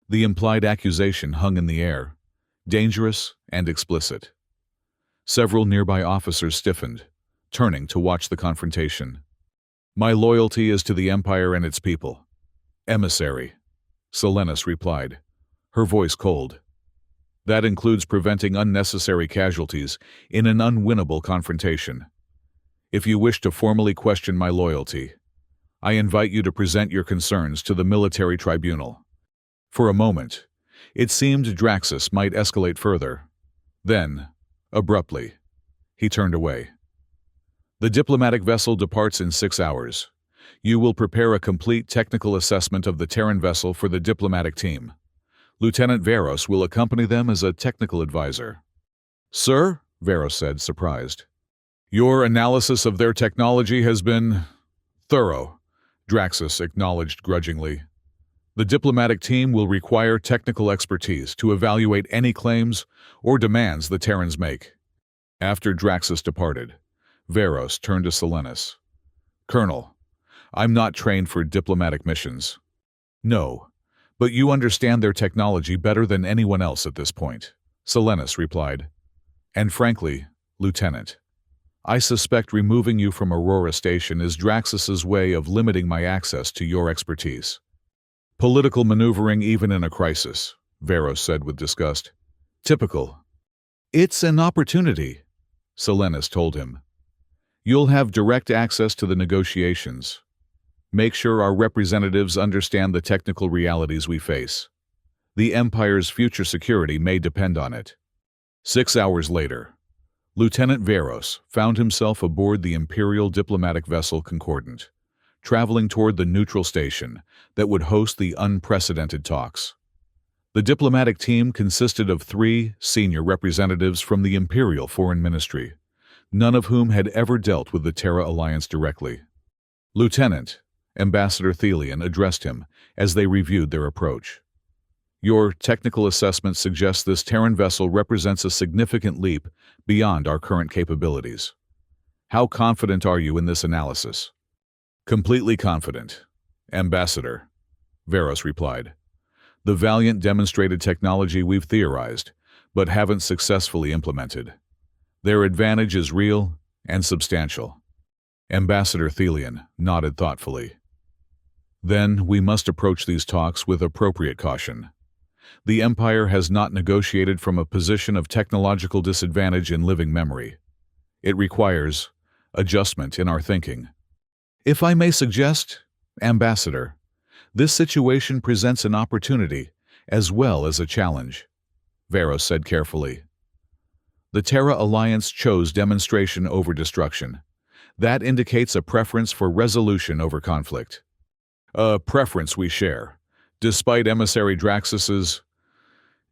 The implied accusation hung in the air, dangerous and explicit. Several nearby officers stiffened, turning to watch the confrontation. My loyalty is to the Empire and its people. Emissary, Selenis replied, her voice cold. That includes preventing unnecessary casualties in an unwinnable confrontation. If you wish to formally question my loyalty, I invite you to present your concerns to the military tribunal. For a moment, it seemed Draxus might escalate further. Then, abruptly, he turned away. The diplomatic vessel departs in 6 hours. You will prepare a complete technical assessment of the Terran vessel for the diplomatic team. Lieutenant Varus will accompany them as a technical advisor. Sir, Varus said, surprised. Your analysis of their technology has been thorough, Draxus acknowledged grudgingly. The diplomatic team will require technical expertise to evaluate any claims or demands the Terrans make. After Draxus departed, Varus turned to Selenis. Colonel, I'm not trained for diplomatic missions. No, but you understand their technology better than anyone else at this point, Selenis replied. And frankly, Lieutenant, I suspect removing you from Aurora Station is Draxus's way of limiting my access to your expertise. Political maneuvering even in a crisis, Varus said with disgust. Typical. It's an opportunity, Selenis told him. You'll have direct access to the negotiations. Make sure our representatives understand the technical realities we face. The Empire's future security may depend on it. 6 hours later, Lieutenant Varus found himself aboard the Imperial diplomatic vessel Concordant, traveling toward the neutral station that would host the unprecedented talks. The diplomatic team consisted of 3 senior representatives from the Imperial Foreign Ministry, none of whom had ever dealt with the Terra Alliance directly. Lieutenant, Ambassador Thelian addressed him as they reviewed their approach. Your technical assessment suggests this Terran vessel represents a significant leap beyond our current capabilities. How confident are you in this analysis? Completely confident, Ambassador, Varus replied. The Valiant demonstrated technology we've theorized, but haven't successfully implemented. Their advantage is real and substantial. Ambassador Thelian nodded thoughtfully. Then we must approach these talks with appropriate caution. The Empire has not negotiated from a position of technological disadvantage in living memory. It requires adjustment in our thinking. If I may suggest, Ambassador, this situation presents an opportunity as well as a challenge, Veros said carefully. The Terra Alliance chose demonstration over destruction. That indicates a preference for resolution over conflict. A preference we share, despite Emissary Draxus's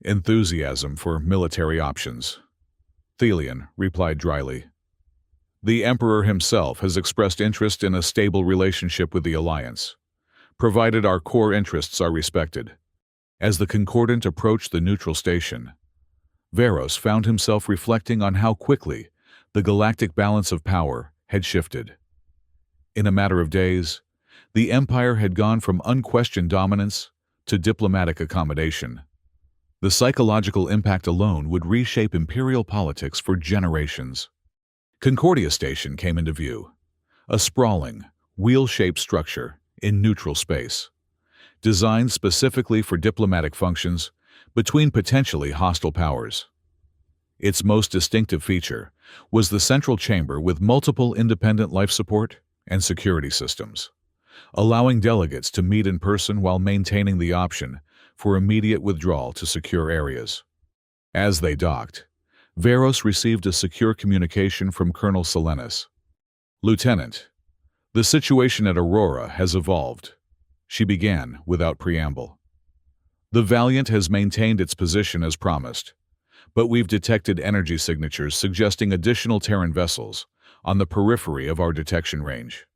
enthusiasm for military options. Thelion replied dryly. The Emperor himself has expressed interest in a stable relationship with the Alliance, provided our core interests are respected. As the Concordant approached the neutral station, Veros found himself reflecting on how quickly the galactic balance of power had shifted. In a matter of days, the Empire had gone from unquestioned dominance to diplomatic accommodation. The psychological impact alone would reshape imperial politics for generations. Concordia Station came into view, a sprawling, wheel-shaped structure in neutral space, designed specifically for diplomatic functions between potentially hostile powers. Its most distinctive feature was the central chamber with multiple independent life support and security systems, allowing delegates to meet in person while maintaining the option for immediate withdrawal to secure areas. As they docked, Veros received a secure communication from Colonel Selenis. Lieutenant, the situation at Aurora has evolved, she began without preamble. The Valiant has maintained its position as promised, but we've detected energy signatures suggesting additional Terran vessels on the periphery of our detection range.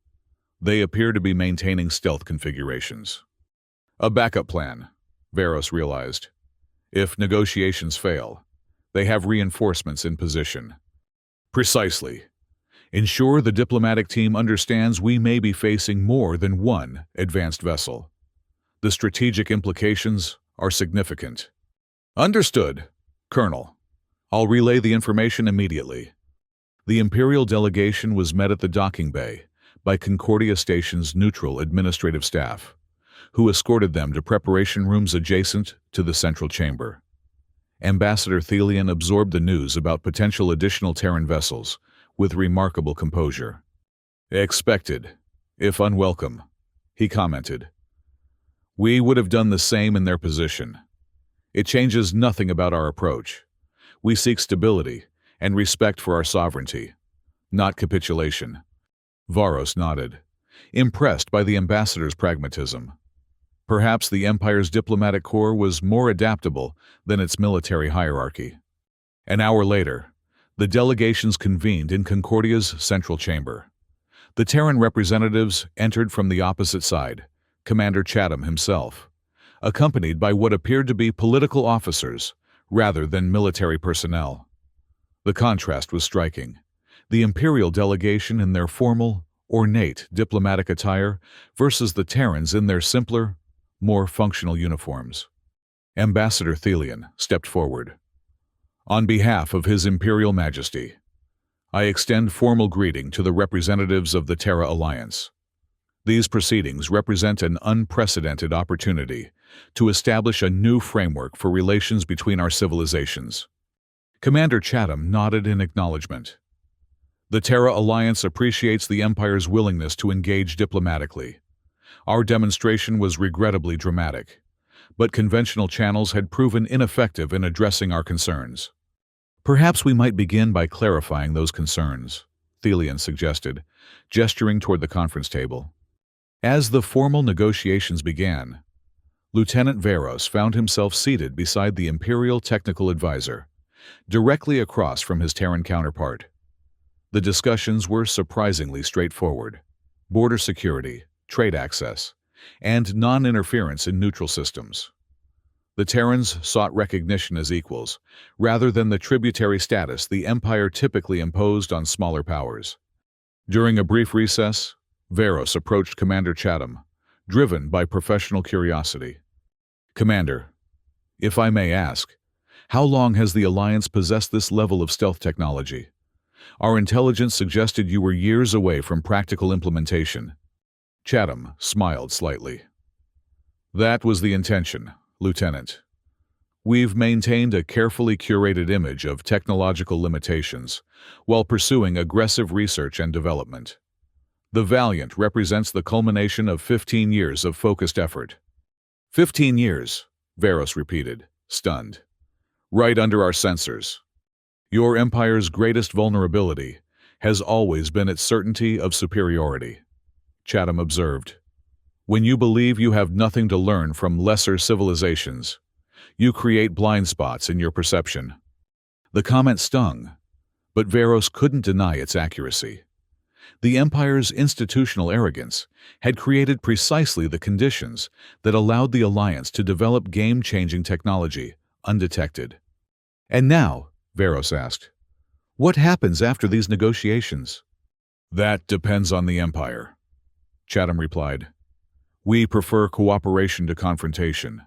They appear to be maintaining stealth configurations. A backup plan, Veros realized. If negotiations fail, they have reinforcements in position. Precisely. Ensure the diplomatic team understands we may be facing more than one advanced vessel. The strategic implications are significant. Understood, Colonel. I'll relay the information immediately. The Imperial delegation was met at the docking bay by Concordia Station's neutral administrative staff, who escorted them to preparation rooms adjacent to the central chamber. Ambassador Thelion absorbed the news about potential additional Terran vessels with remarkable composure. Expected, if unwelcome, he commented. We would have done the same in their position. It changes nothing about our approach. We seek stability and respect for our sovereignty, not capitulation. Varos nodded, impressed by the ambassador's pragmatism. Perhaps the Empire's diplomatic corps was more adaptable than its military hierarchy. An hour later, the delegations convened in Concordia's central chamber. The Terran representatives entered from the opposite side, Commander Chatham himself, accompanied by what appeared to be political officers rather than military personnel. The contrast was striking. The Imperial delegation in their formal, ornate diplomatic attire versus the Terrans in their simpler, more functional uniforms. Ambassador Thelion stepped forward. On behalf of His Imperial Majesty, I extend formal greeting to the representatives of the Terra Alliance. These proceedings represent an unprecedented opportunity to establish a new framework for relations between our civilizations. Commander Chatham nodded in acknowledgement. The Terra Alliance appreciates the Empire's willingness to engage diplomatically. Our demonstration was regrettably dramatic, but conventional channels had proven ineffective in addressing our concerns. Perhaps we might begin by clarifying those concerns, Thelion suggested, gesturing toward the conference table. As the formal negotiations began, Lieutenant Veros found himself seated beside the Imperial Technical Advisor, directly across from his Terran counterpart. The discussions were surprisingly straightforward: border security, trade access, and non-interference in neutral systems. The Terrans sought recognition as equals, rather than the tributary status the Empire typically imposed on smaller powers. During a brief recess, Veros approached Commander Chatham, driven by professional curiosity. Commander, if I may ask, how long has the Alliance possessed this level of stealth technology? Our intelligence suggested you were years away from practical implementation. Chatham smiled slightly. That was the intention, Lieutenant. We've maintained a carefully curated image of technological limitations while pursuing aggressive research and development. The Valiant represents the culmination of 15 years of focused effort. 15 years, Varos repeated, stunned. Right under our sensors. Your empire's greatest vulnerability has always been its certainty of superiority, Chatham observed. When you believe you have nothing to learn from lesser civilizations, you create blind spots in your perception. The comment stung, but Varos couldn't deny its accuracy. The Empire's institutional arrogance had created precisely the conditions that allowed the Alliance to develop game-changing technology undetected. And now, Varos asked, what happens after these negotiations? That depends on the Empire, Chatham replied. We prefer cooperation to confrontation,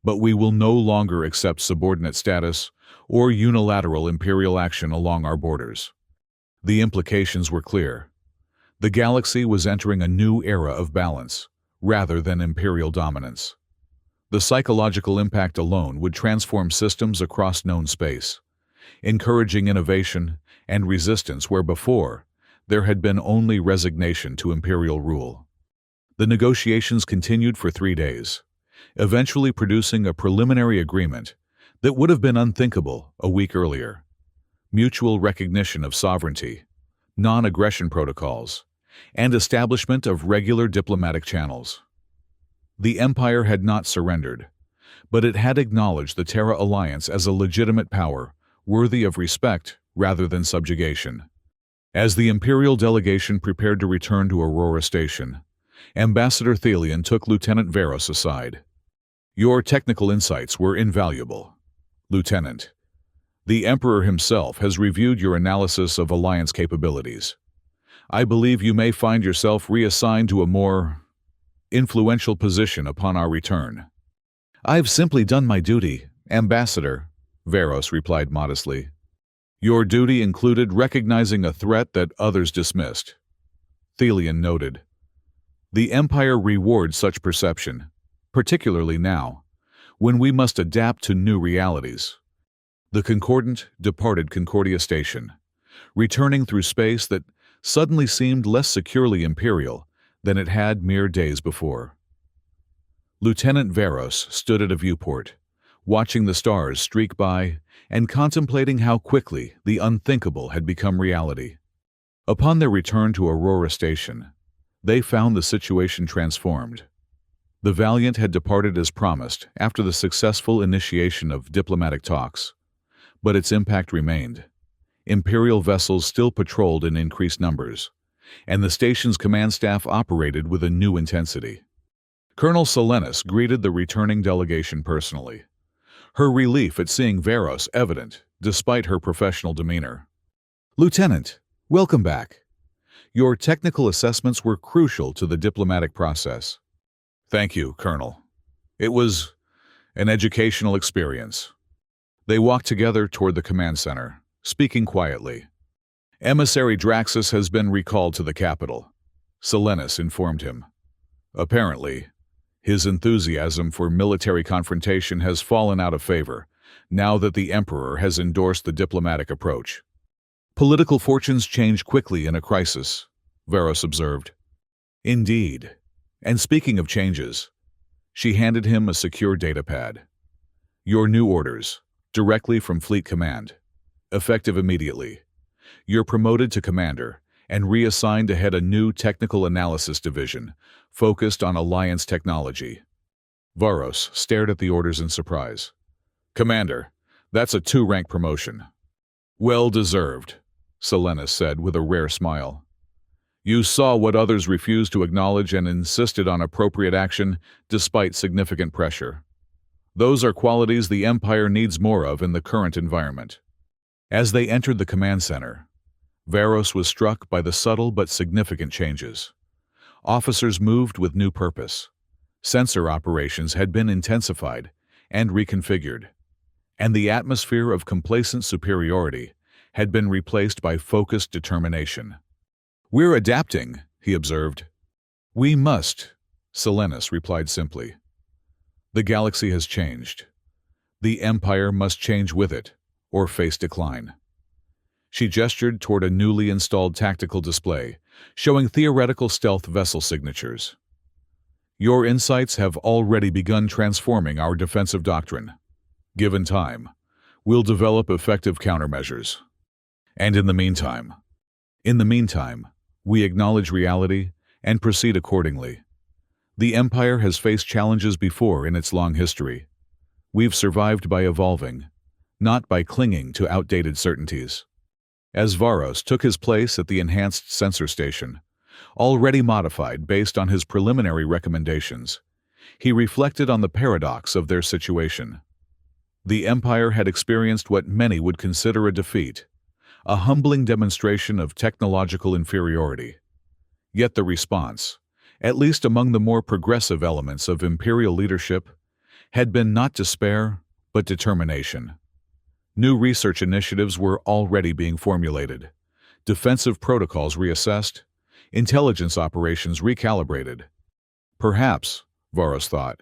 but we will no longer accept subordinate status or unilateral imperial action along our borders. The implications were clear. The galaxy was entering a new era of balance, rather than imperial dominance. The psychological impact alone would transform systems across known space, encouraging innovation and resistance where before there had been only resignation to imperial rule. The negotiations continued for 3 days, eventually producing a preliminary agreement that would have been unthinkable a week earlier. Mutual recognition of sovereignty, non-aggression protocols, and establishment of regular diplomatic channels. The Empire had not surrendered, but it had acknowledged the Terra Alliance as a legitimate power worthy of respect rather than subjugation. As the Imperial delegation prepared to return to Aurora Station, Ambassador Thelian took Lieutenant Varos aside. Your technical insights were invaluable, Lieutenant. The Emperor himself has reviewed your analysis of Alliance capabilities. I believe you may find yourself reassigned to a more influential position upon our return. I've simply done my duty, Ambassador, Varos replied modestly. Your duty included recognizing a threat that others dismissed, Thelian noted. The Empire rewards such perception, particularly now, when we must adapt to new realities. The Concordant departed Concordia Station, returning through space that suddenly seemed less securely imperial than it had mere days before. Lieutenant Varos stood at a viewport, watching the stars streak by and contemplating how quickly the unthinkable had become reality. Upon their return to Aurora Station, they found the situation transformed. The Valiant had departed as promised after the successful initiation of diplomatic talks, but its impact remained. Imperial vessels still patrolled in increased numbers, and the station's command staff operated with a new intensity. Colonel Silenus greeted the returning delegation personally, her relief at seeing Varos evident despite her professional demeanor. Lieutenant, welcome back. Your technical assessments were crucial to the diplomatic process. Thank you, Colonel. It was an educational experience. They walked together toward the command center, speaking quietly. Emissary Draxus has been recalled to the capital, Silenus informed him. Apparently, his enthusiasm for military confrontation has fallen out of favor now that the Emperor has endorsed the diplomatic approach. Political fortunes change quickly in a crisis, Varos observed. Indeed. And speaking of changes, she handed him a secure datapad. Your new orders, directly from Fleet Command. Effective immediately. You're promoted to Commander and reassigned to head a new Technical Analysis Division focused on Alliance technology. Varos stared at the orders in surprise. Commander, that's a 2-rank promotion. Well deserved, Silenus said with a rare smile. You saw what others refused to acknowledge and insisted on appropriate action despite significant pressure. Those are qualities the Empire needs more of in the current environment. As they entered the command center, Varos was struck by the subtle but significant changes. Officers moved with new purpose. Sensor operations had been intensified and reconfigured, and the atmosphere of complacent superiority had been replaced by focused determination. We're adapting, he observed. We must, Silenus replied simply. The galaxy has changed. The Empire must change with it, or face decline. She gestured toward a newly installed tactical display, showing theoretical stealth vessel signatures. Your insights have already begun transforming our defensive doctrine. Given time, we'll develop effective countermeasures. And in the meantime, we acknowledge reality and proceed accordingly. The Empire has faced challenges before in its long history. We've survived by evolving, not by clinging to outdated certainties. As Varos took his place at the enhanced sensor station, already modified based on his preliminary recommendations, he reflected on the paradox of their situation. The Empire had experienced what many would consider a defeat, a humbling demonstration of technological inferiority. Yet the response, at least among the more progressive elements of imperial leadership, had been not despair, but determination. New research initiatives were already being formulated, defensive protocols reassessed, intelligence operations recalibrated. Perhaps, Varos thought,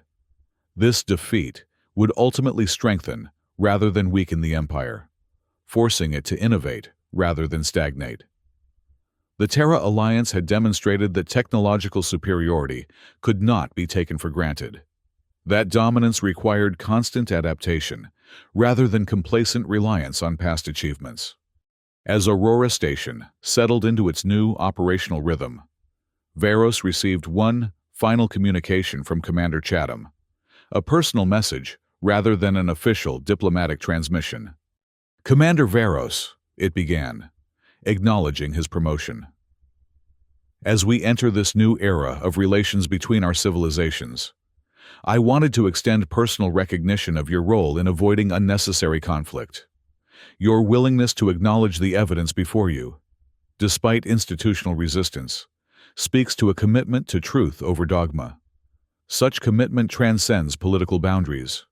this defeat would ultimately strengthen rather than weaken the Empire, forcing it to innovate rather than stagnate. The Terra Alliance had demonstrated that technological superiority could not be taken for granted. That dominance required constant adaptation rather than complacent reliance on past achievements. As Aurora Station settled into its new operational rhythm, Varos received one final communication from Commander Chatham, a personal message rather than an official diplomatic transmission. "Commander Varos," it began, acknowledging his promotion. "As we enter this new era of relations between our civilizations, I wanted to extend personal recognition of your role in avoiding unnecessary conflict. Your willingness to acknowledge the evidence before you, despite institutional resistance, speaks to a commitment to truth over dogma. Such commitment transcends political boundaries.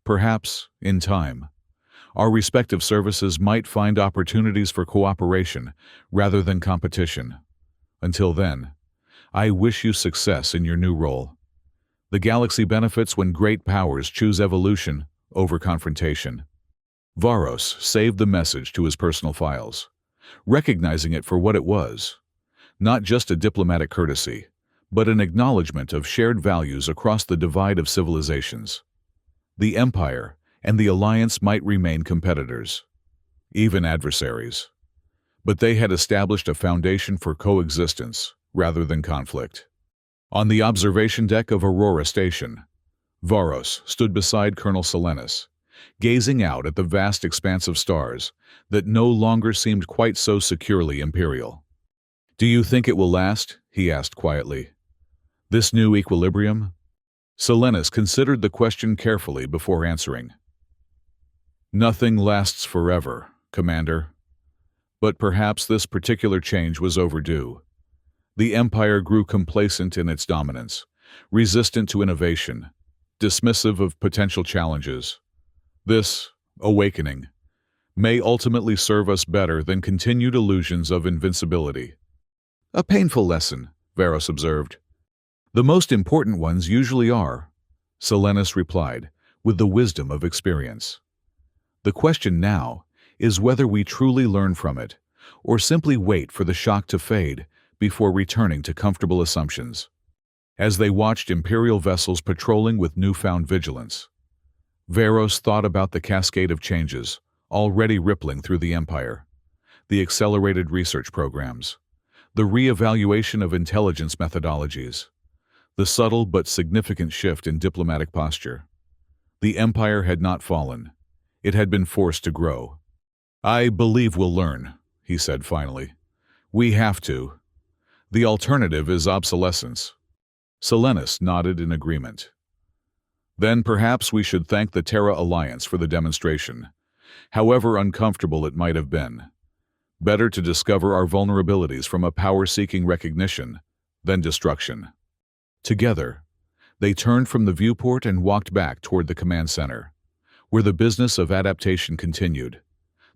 Perhaps, in time, our respective services might find opportunities for cooperation rather than competition. Until then, I wish you success in your new role. The galaxy benefits when great powers choose evolution over confrontation." Varos saved the message to his personal files, recognizing it for what it was, not just a diplomatic courtesy, but an acknowledgement of shared values across the divide of civilizations. The Empire and the Alliance might remain competitors, even adversaries, but they had established a foundation for coexistence rather than conflict. On the observation deck of Aurora Station, Varos stood beside Colonel Silenus, gazing out at the vast expanse of stars that no longer seemed quite so securely imperial. "Do you think it will last?" he asked quietly. "This new equilibrium?" Silenus considered the question carefully before answering. "Nothing lasts forever, Commander. But perhaps this particular change was overdue. The Empire grew complacent in its dominance, resistant to innovation, dismissive of potential challenges. This awakening may ultimately serve us better than continued illusions of invincibility." "A painful lesson," Varos observed. "The most important ones usually are," Silenus replied, with the wisdom of experience. "The question now is whether we truly learn from it, or simply wait for the shock to fade before returning to comfortable assumptions." As they watched Imperial vessels patrolling with newfound vigilance, Varos thought about the cascade of changes already rippling through the Empire, the accelerated research programs, the re-evaluation of intelligence methodologies, the subtle but significant shift in diplomatic posture. The Empire had not fallen. It had been forced to grow. "I believe we'll learn," he said finally. "We have to. The alternative is obsolescence." Silenus nodded in agreement. "Then perhaps we should thank the Terra Alliance for the demonstration, however uncomfortable it might have been. Better to discover our vulnerabilities from a power-seeking recognition than destruction." Together, they turned from the viewport and walked back toward the command center, where the business of adaptation continued.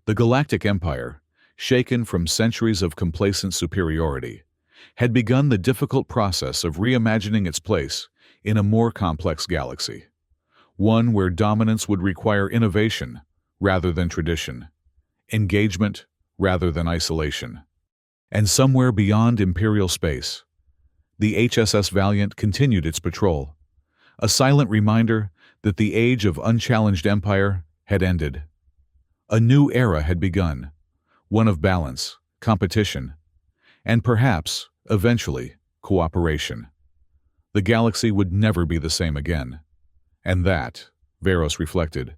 The Galactic Empire, shaken from centuries of complacent superiority, had begun the difficult process of reimagining its place in a more complex galaxy, one where dominance would require innovation rather than tradition, engagement rather than isolation. And somewhere beyond imperial space, The HSS Valiant continued its patrol, a silent reminder that the age of unchallenged empire had ended. A new era had begun, one of balance, competition, and perhaps, eventually, cooperation. The galaxy would never be the same again. And that, Veros reflected,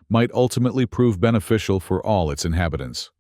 might ultimately prove beneficial for all its inhabitants.